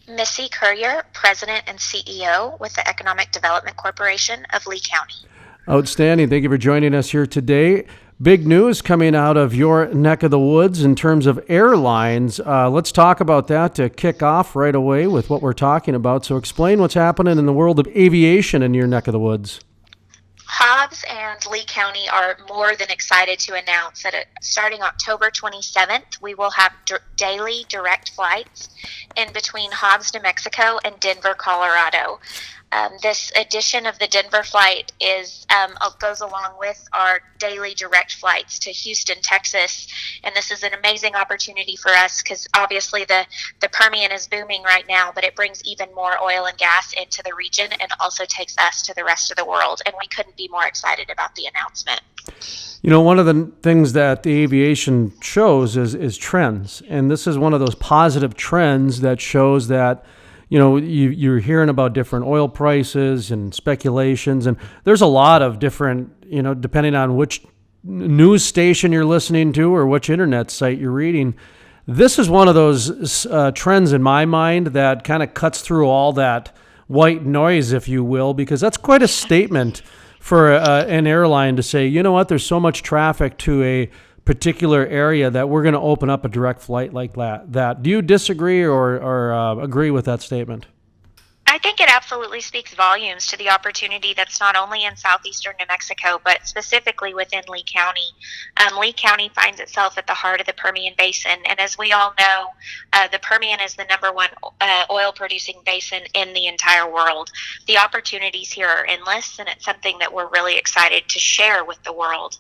Missi Currier, President and CEO with the Economic Development Corporation of Lea County. Outstanding. Thank you for joining us here today. Big news coming out of your neck of the woods in terms of airlines. Let's talk about that to kick off right away with what we're talking about. So explain what's happening in the world of aviation in your neck of the woods. Hobbs and Lea County are more than excited to announce that starting October 27th, we will have daily direct flights in between Hobbs, New Mexico and Denver, Colorado. This edition of the Denver flight goes along with our daily direct flights to Houston, Texas, and this is an amazing opportunity for us because obviously the Permian is booming right now, but it brings even more oil and gas into the region and also takes us to the rest of the world, and we couldn't be more excited about the announcement. You know, one of the things that the aviation shows is trends, and this is one of those positive trends that shows that you're hearing about different oil prices and speculations, and there's a lot of different, depending on which news station you're listening to or which internet site you're reading. This is one of those trends in my mind that kind of cuts through all that white noise, if you will, because that's quite a statement for an airline to say, you know what, there's so much traffic to a particular area that we're going to open up a direct flight like that. Do you disagree or agree with that statement? I think it absolutely speaks volumes to the opportunity that's not only in southeastern New Mexico, but specifically within Lea County. Lea County finds itself at the heart of the Permian Basin, and as we all know, the Permian is the number one oil-producing basin in the entire world. The opportunities here are endless, and it's something that we're really excited to share with the world.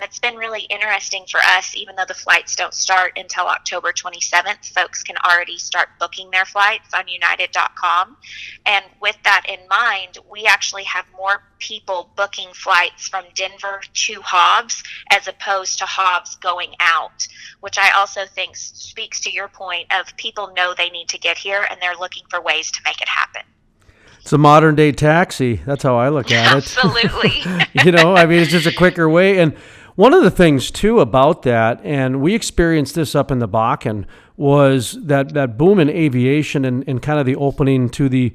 It's been really interesting for us, even though the flights don't start until October 27th. Folks can already start booking their flights on United.com. And with that in mind, we actually have more people booking flights from Denver to Hobbs as opposed to Hobbs going out, which I also think speaks to your point of people know they need to get here and they're looking for ways to make it happen. It's a modern day taxi. That's how I look at it. Absolutely. It's just a quicker way. And one of the things too about that, and we experienced this up in the Bakken, was that boom in aviation and kind of the opening to the,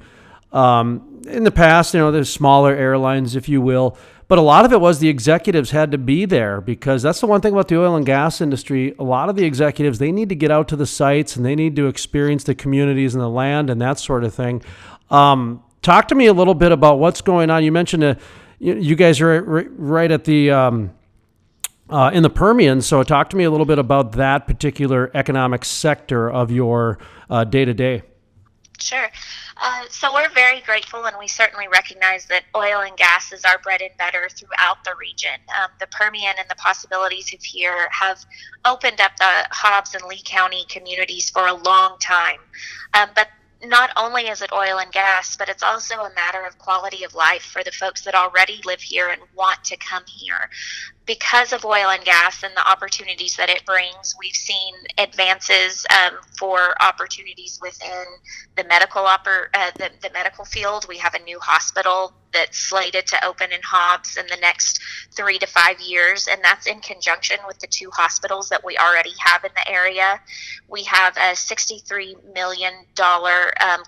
in the past, there's smaller airlines, if you will, but a lot of it was the executives had to be there because that's the one thing about the oil and gas industry. A lot of the executives, they need to get out to the sites and they need to experience the communities and the land and that sort of thing. Talk to me a little bit about what's going on. You mentioned you guys are right at the in the Permian, so talk to me a little bit about that particular economic sector of your day-to-day. Sure. So we're very grateful, and we certainly recognize that oil and gas is our bread and butter throughout the region. The Permian and the possibilities of here have opened up the Hobbs and Lea County communities for a long time. But not only is it oil and gas, but it's also a matter of quality of life for the folks that already live here and want to come here. Because of oil and gas and the opportunities that it brings, we've seen advances for opportunities within the medical the medical field. We have a new hospital that's slated to open in Hobbs in the next 3 to 5 years, and that's in conjunction with the 2 hospitals that we already have in the area. We have a $63 million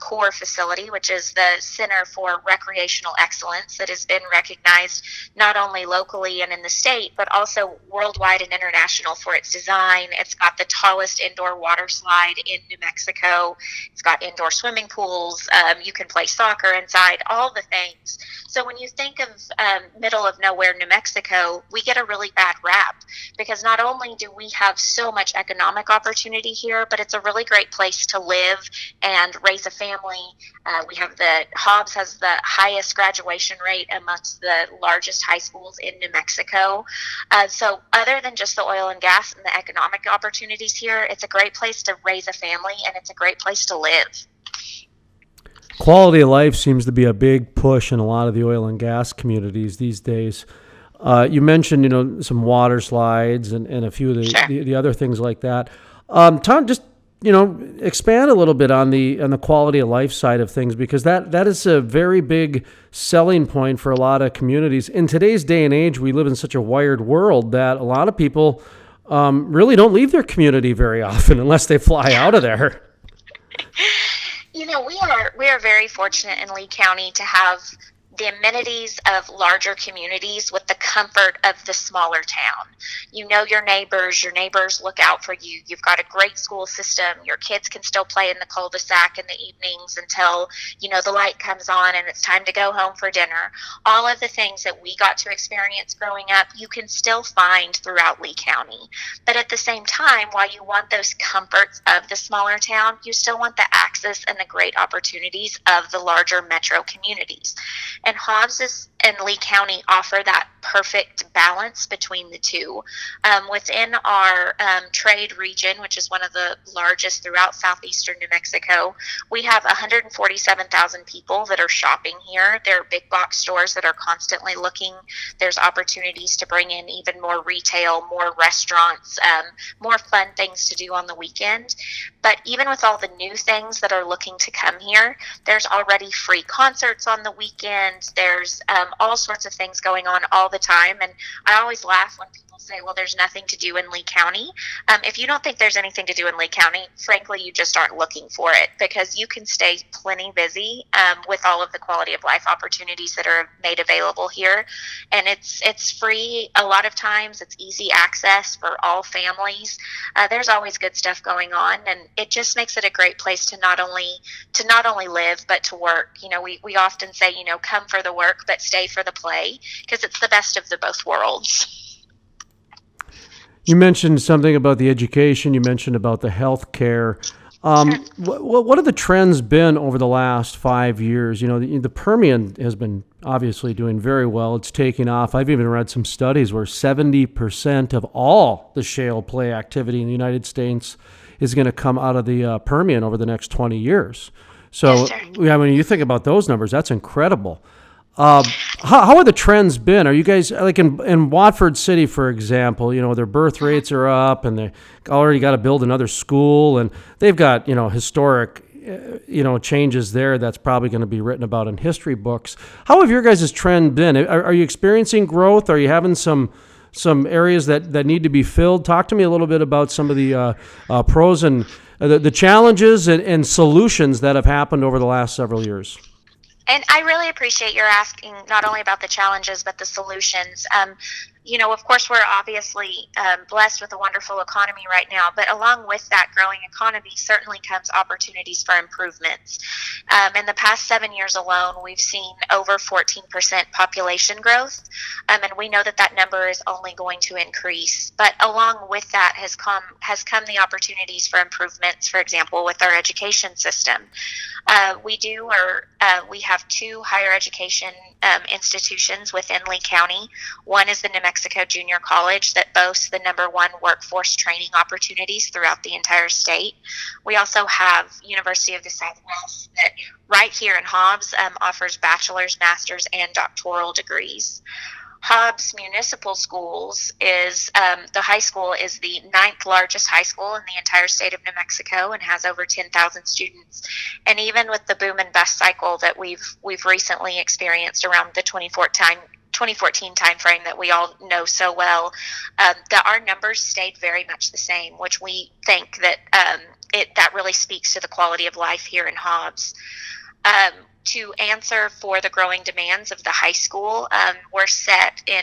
core facility, which is the Center for Recreational Excellence that has been recognized not only locally and in the state, but also worldwide and international for its design. It's got the tallest indoor water slide in New Mexico. It's got indoor swimming pools. You can play soccer inside, all the things. So when you think of middle of nowhere New Mexico, we get a really bad rap because not only do we have so much economic opportunity here, but it's a really great place to live and raise a family. We have Hobbs has the highest graduation rate amongst the largest high schools in New Mexico. So other than just the oil and gas and the economic opportunities here, it's a great place to raise a family and it's a great place to live. Quality of life seems to be a big push in a lot of the oil and gas communities these days. You mentioned, some water slides and a few of the other things like that. Tom, just, expand a little bit on the quality of life side of things, because that is a very big selling point for a lot of communities. In today's day and age, we live in such a wired world that a lot of people really don't leave their community very often unless they fly out of there. We are very fortunate in Lee County to have the amenities of larger communities with the comfort of the smaller town. You know your neighbors look out for you. You've got a great school system. Your kids can still play in the cul-de-sac in the evenings until, the light comes on and it's time to go home for dinner. All of the things that we got to experience growing up, you can still find throughout Lee County. But at the same time, while you want those comforts of the smaller town, you still want the access and the great opportunities of the larger metro communities. And and Lee County offer that perfect balance between the two. Within our trade region, which is one of the largest throughout southeastern New Mexico, we have 147,000 people that are shopping here. There are big box stores that are constantly looking. There's opportunities to bring in even more retail, more restaurants, more fun things to do on the weekend. But even with all the new things that are looking to come here, there's already free concerts on the weekend. There's all sorts of things going on all the time. And I always laugh when people say, well, there's nothing to do in Lee County. If you don't think there's anything to do in Lee County, frankly, you just aren't looking for it, because you can stay plenty busy with all of the quality of life opportunities that are made available here. And it's free. A lot of times it's easy access for all families. There's always good stuff going on, and it just makes it a great place to not only live but to work. We often say, come for the work but stay for the play, because it's the best of the both worlds. You mentioned something about the education. You mentioned about the health care. What have the trends been over the last 5 years? The Permian has been obviously doing very well. It's taking off. I've even read some studies where 70% of all the shale play activity in the United States is going to come out of the Permian over the next 20 years. So, when you think about those numbers, that's incredible. How are the trends been? Are you guys, like in Watford City, for example, their birth rates are up, and they already got to build another school, and they've got, historic, changes there that's probably going to be written about in history books. How have your guys' trend been? Are you experiencing growth? Are you having some areas that need to be filled? Talk to me a little bit about some of the pros and the challenges and solutions that have happened over the last several years. And I really appreciate your asking not only about the challenges, but the solutions. Of course, we're obviously blessed with a wonderful economy right now, but along with that growing economy certainly comes opportunities for improvements. In the past 7 years alone, we've seen over 14% population growth, and we know that number is only going to increase. But along with that has come the opportunities for improvements, for example, with our education system. We have two higher education institutions within Lee County. One is the New Mexico Junior College that boasts the #1 workforce training opportunities throughout the entire state. We also have University of the Southwest that right here in Hobbs offers bachelor's, master's, and doctoral degrees. Hobbs Municipal Schools is the high school is the 9th largest high school in the entire state of New Mexico and has over 10,000 students. And even with the boom and bust cycle that we've recently experienced around the 2014 timeframe that we all know so well, our numbers stayed very much the same, which we think that that really speaks to the quality of life here in Hobbs. To answer for the growing demands of the high school, we're set in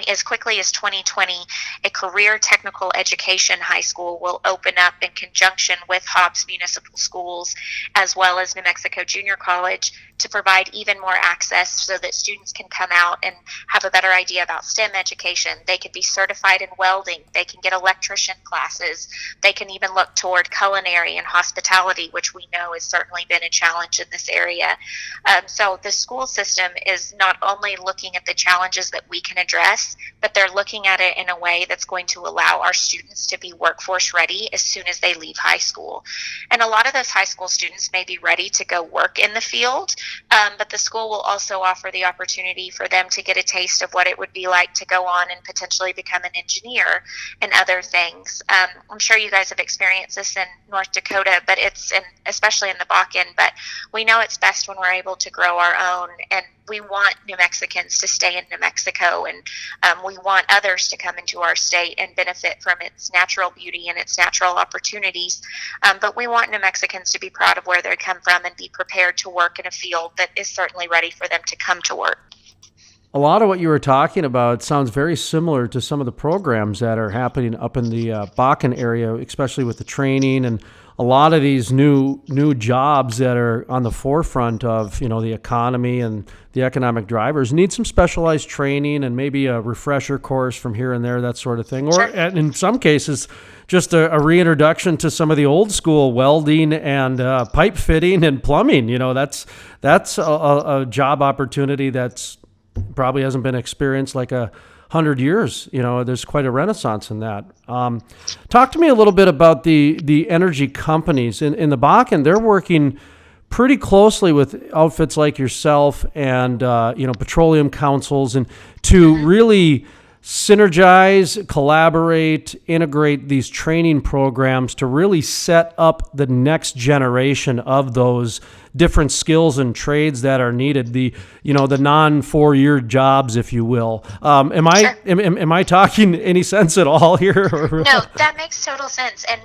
as quickly as 2020, a career technical education high school will open up in conjunction with Hobbs Municipal Schools as well as New Mexico Junior College to provide even more access so that students can come out and have a better idea about STEM education. They could be certified in welding. They can get electrician classes. They can even look toward culinary and hospitality, which we know has certainly been a challenge in this area. So the school system is not only looking at the challenges that we can address, but they're looking at it in a way that's going to allow our students to be workforce ready as soon as they leave high school. And a lot of those high school students may be ready to go work in the field, but the school will also offer the opportunity for them to get a taste of what it would be like to go on and potentially become an engineer and other things. I'm sure you guys have experienced this in North Dakota, but especially in the Bakken, but we know it's best when we're able to grow our own and we want New Mexicans to stay in New Mexico, and we want others to come into our state and benefit from its natural beauty and its natural opportunities. But we want New Mexicans to be proud of where they come from and be prepared to work in a field that is certainly ready for them to come to work. A lot of what you were talking about sounds very similar to some of the programs that are happening up in the Bakken area, especially with the training and a lot of these new jobs that are on the forefront of, the economy, and the economic drivers need some specialized training and maybe a refresher course from here and there, that sort of thing. Or in some cases, just a reintroduction to some of the old school welding and pipe fitting and plumbing. That's a job opportunity that's probably hasn't been experienced like 100 years. There's quite a renaissance in that. Talk to me a little bit about the energy companies in the Bakken. They're working pretty closely with outfits like yourself and petroleum councils, and to really synergize, collaborate, integrate these training programs to really set up the next generation of those different skills and trades that are needed, the non 4-year jobs, if you will. Am I talking any sense at all here? No, that makes total sense. And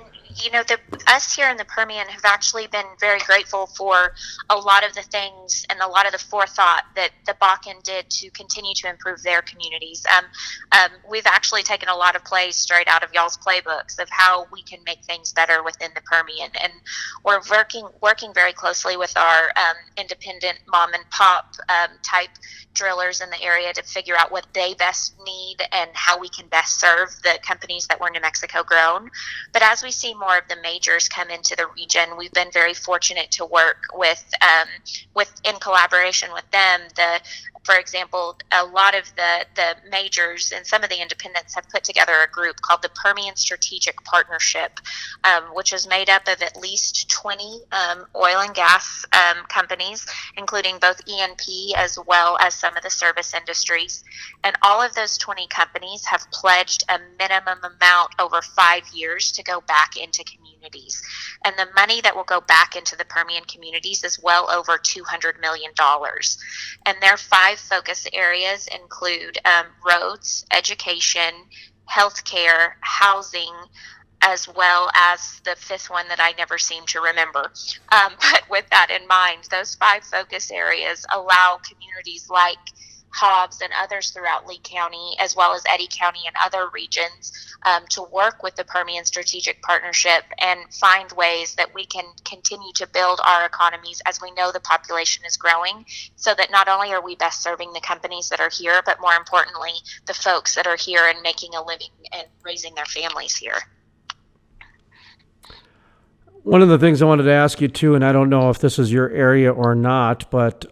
us here in the Permian have actually been very grateful for a lot of the things and a lot of the forethought that the Bakken did to continue to improve their communities. We've actually taken a lot of plays straight out of y'all's playbooks of how we can make things better within the Permian, and we're working very closely with our independent mom and pop type drillers in the area to figure out what they best need and how we can best serve the companies that were New Mexico grown. But as we see more of the majors come into the region, we've been very fortunate to work with in collaboration with them. For example, a lot of the majors and some of the independents have put together a group called the Permian Strategic Partnership, which is made up of at least 20 oil and gas companies, including both E&P as well as some of the service industries. And all of those 20 companies have pledged a minimum amount over 5 years to go back into communities. And the money that will go back into the Permian communities is well over $200 million. And their 5 focus areas include roads, education, healthcare, housing, as well as the 5th one that I never seem to remember. But with that in mind, those 5 focus areas allow communities like Hobbs and others throughout Lea County, as well as Eddy County and other regions, to work with the Permian Strategic Partnership and find ways that we can continue to build our economies as we know the population is growing, so that not only are we best serving the companies that are here, but more importantly, the folks that are here and making a living and raising their families here. One of the things I wanted to ask you too, and I don't know if this is your area or not, but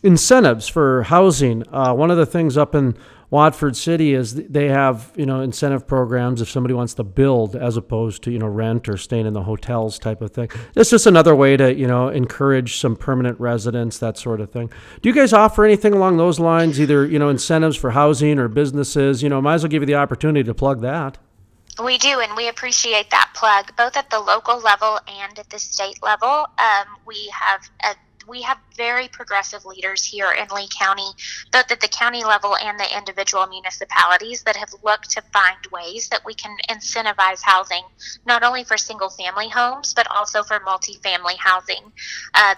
incentives for housing. One of the things up in Watford City is they have, incentive programs if somebody wants to build as opposed to, rent or staying in the hotels type of thing. It's just another way to, encourage some permanent residents, that sort of thing. Do you guys offer anything along those lines, either, incentives for housing or businesses? Might as well give you the opportunity to plug that. We do, and we appreciate that plug, both at the local level and at the state level. We have very progressive leaders here in Lea County, both at the county level and the individual municipalities, that have looked to find ways that we can incentivize housing, not only for single-family homes, but also for multifamily housing.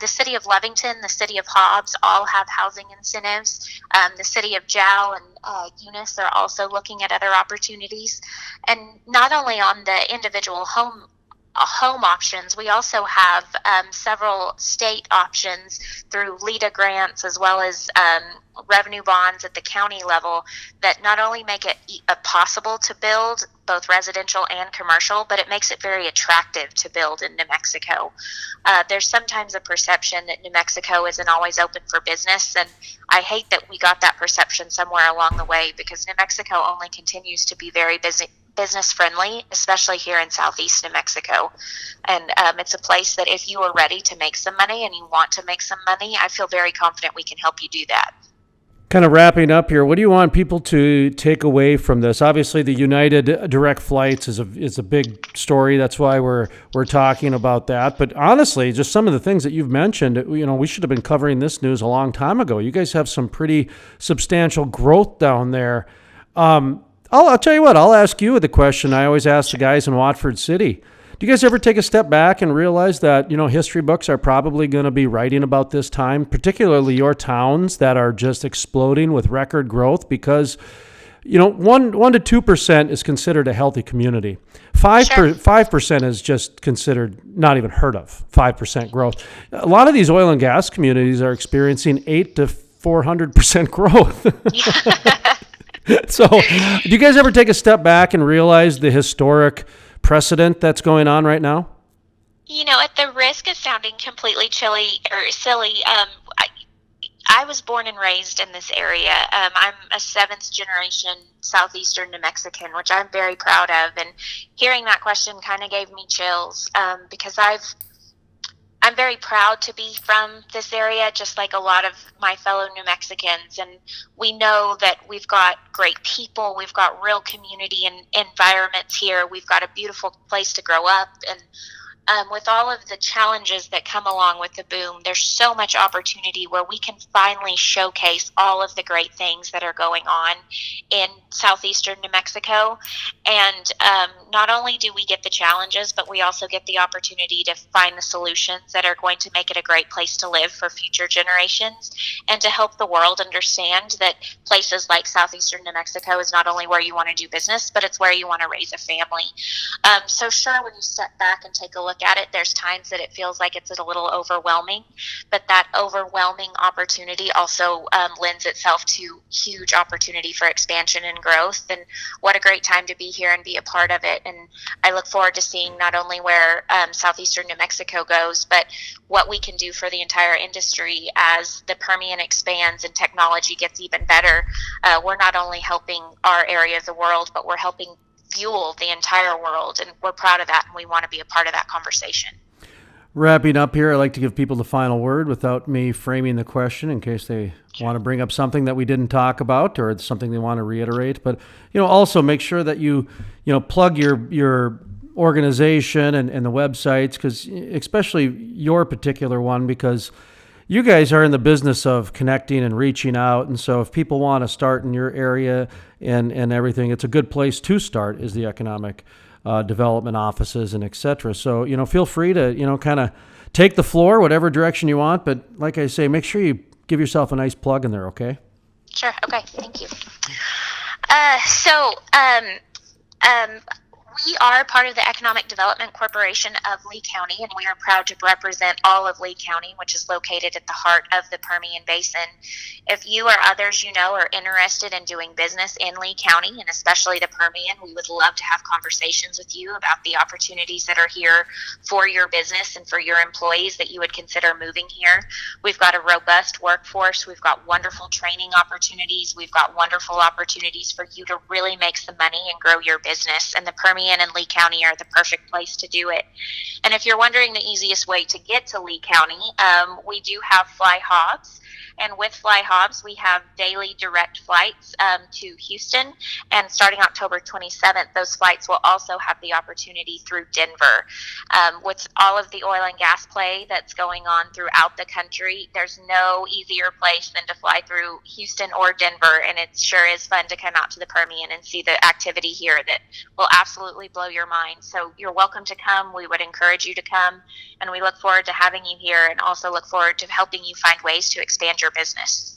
The city of Lovington, the city of Hobbs, all have housing incentives. The city of Jow and Eunice are also looking at other opportunities. And not only on the individual home options, we also have several state options through LEDA grants, as well as revenue bonds at the county level, that not only make it possible to build both residential and commercial, but it makes it very attractive to build in New Mexico. There's sometimes a perception that New Mexico isn't always open for business, and I hate that we got that perception somewhere along the way, because New Mexico only continues to be very business friendly, especially here in southeast New Mexico. And it's a place that if you are ready to make some money and you want to make some money, I feel very confident we can help you do that. Kind of wrapping up here, what do you want people to take away from this? Obviously, the United direct flights is a big story. That's why we're talking about that. But honestly, just some of the things that you've mentioned, we should have been covering this news a long time ago. You guys have some pretty substantial growth down there. I'll tell you what. I'll ask you the question I always ask the guys in Watford City. Do you guys ever take a step back and realize that, history books are probably going to be writing about this time, particularly your towns that are just exploding with record growth because, 1 to 2% is considered a healthy community. 5% is just considered not even heard of, 5% growth. A lot of these oil and gas communities are experiencing 8 to 400% growth. So do you guys ever take a step back and realize the historic precedent that's going on right now? At the risk of sounding completely chilly or silly, I was born and raised in this area. I'm a seventh generation Southeastern New Mexican, which I'm very proud of. And hearing that question kind of gave me chills because I'm very proud to be from this area, just like a lot of my fellow New Mexicans. And we know that we've got great people. We've got real community and environments here. We've got a beautiful place to grow up. And with all of the challenges that come along with the boom, there's so much opportunity where we can finally showcase all of the great things that are going on in southeastern New Mexico. And not only do we get the challenges, but we also get the opportunity to find the solutions that are going to make it a great place to live for future generations and to help the world understand that places like southeastern New Mexico is not only where you want to do business, but it's where you want to raise a family. So sure, when you step back and take a look at it, there's times that it feels like it's a little overwhelming, but that overwhelming opportunity also lends itself to huge opportunity for expansion and growth. And what a great time to be here and be a part of it. And I look forward to seeing not only where southeastern New Mexico goes, but what we can do for the entire industry as the Permian expands and technology gets even better. We're not only helping our area of the world, but we're helping fuel the entire world, and we're proud of that, and we want to be a part of that conversation. Wrapping up here, I like to give people the final word without me framing the question in case they want to bring up something that we didn't talk about or something they want to reiterate. But also make sure that you plug your organization and the websites, because especially your particular one, because you guys are in the business of connecting and reaching out. And so if people want to start in your area and everything, it's a good place to start is the economic development offices and et cetera. So, feel free to, kind of take the floor, whatever direction you want. But like I say, make sure you give yourself a nice plug in there. Okay. Sure. Okay. Thank you. We are part of the Economic Development Corporation of Lea County, and we are proud to represent all of Lea County, which is located at the heart of the Permian Basin. If you or others are interested in doing business in Lea County, and especially the Permian, we would love to have conversations with you about the opportunities that are here for your business and for your employees that you would consider moving here. We've got a robust workforce. We've got wonderful training opportunities. We've got wonderful opportunities for you to really make some money and grow your business. And the Permian and Lea County are the perfect place to do it. And if you're wondering the easiest way to get to Lea County, we do have Fly Hobbs. And with Fly Hobbs, we have daily direct flights to Houston. And starting October 27th, those flights will also have the opportunity through Denver. With all of the oil and gas play that's going on throughout the country, there's no easier place than to fly through Houston or Denver. And it sure is fun to come out to the Permian and see the activity here that will absolutely blow your mind. So you're welcome to come. We would encourage you to come. And we look forward to having you here and also look forward to helping you find ways to expand your business.